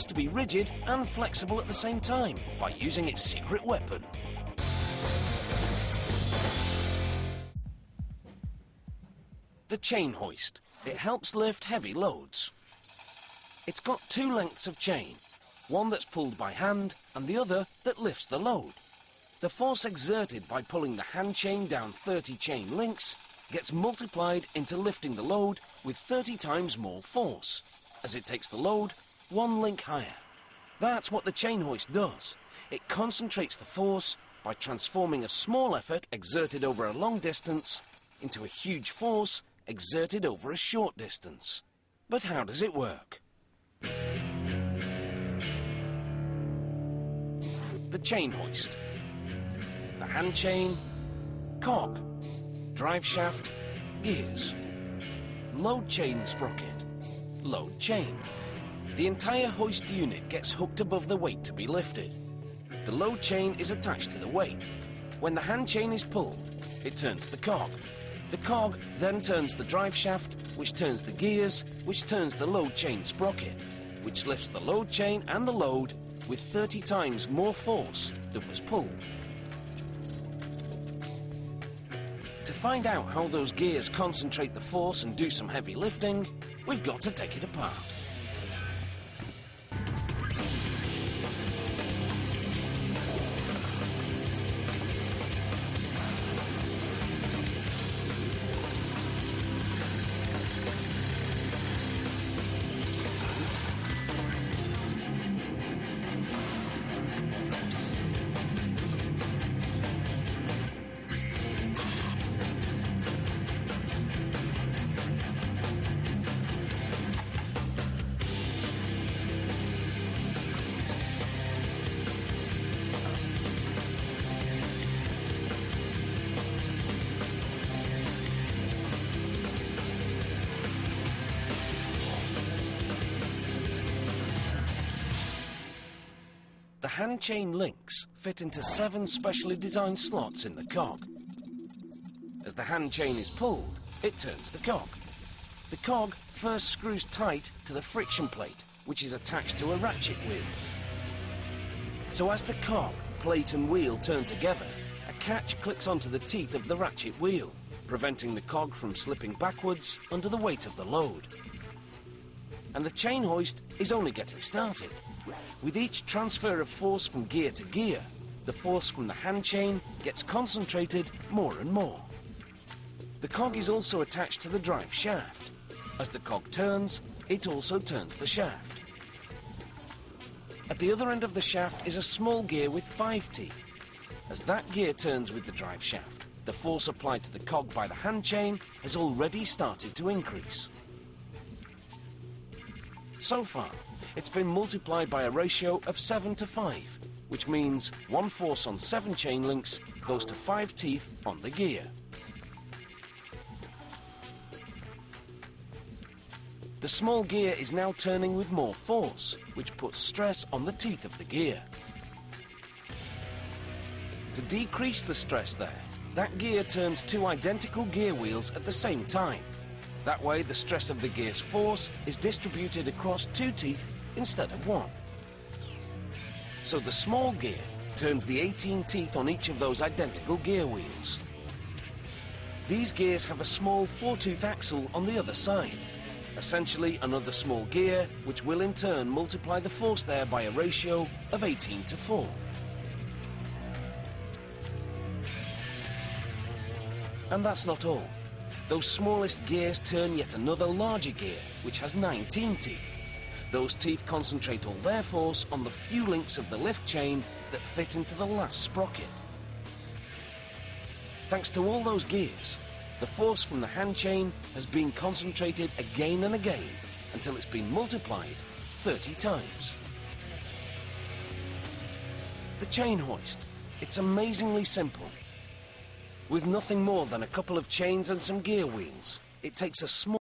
has to be rigid and flexible at the same time by using its secret weapon. The chain hoist. It helps lift heavy loads. It's got two lengths of chain, one that's pulled by hand and the other that lifts the load. The force exerted by pulling the hand chain down 30 chain links gets multiplied into lifting the load with 30 times more force, as it takes the load one link higher. That's what the chain hoist does. It concentrates the force by transforming a small effort exerted over a long distance into a huge force exerted over a short distance. But how does it work? The chain hoist. The hand chain, cog, drive shaft, gears, load chain sprocket, load chain. The entire hoist unit gets hooked above the weight to be lifted. The load chain is attached to the weight. When the hand chain is pulled, it turns the cog. The cog then turns the drive shaft, which turns the gears, which turns the load chain sprocket, which lifts the load chain and the load with 30 times more force than was pulled. To find out how those gears concentrate the force and do some heavy lifting, we've got to take it apart. The hand chain links fit into 7 specially designed slots in the cog. As the hand chain is pulled, it turns the cog. The cog first screws tight to the friction plate, which is attached to a ratchet wheel. So as the cog, plate and wheel turn together, a catch clicks onto the teeth of the ratchet wheel, preventing the cog from slipping backwards under the weight of the load. And the chain hoist is only getting started. With each transfer of force from gear to gear, the force from the hand chain gets concentrated more and more. The cog is also attached to the drive shaft. As the cog turns, it also turns the shaft. At the other end of the shaft is a small gear with 5 teeth. As that gear turns with the drive shaft, the force applied to the cog by the hand chain has already started to increase. So far, it's been multiplied by a ratio of 7 to 5, which means one force on 7 chain links goes to 5 teeth on the gear. The small gear is now turning with more force, which puts stress on the teeth of the gear. To decrease the stress there, that gear turns 2 identical gear wheels at the same time. That way, the stress of the gear's force is distributed across 2 teeth instead of 1. So the small gear turns the 18 teeth on each of those identical gear wheels. These gears have a small 4-tooth axle on the other side, essentially another small gear, which will in turn multiply the force there by a ratio of 18 to 4. And that's not all. Those smallest gears turn yet another larger gear, which has 19 teeth. Those teeth concentrate all their force on the few links of the lift chain that fit into the last sprocket. Thanks to all those gears, the force from the hand chain has been concentrated again and again until it's been multiplied 30 times. The chain hoist, it's amazingly simple. With nothing more than a couple of chains and some gear wheels, it takes a small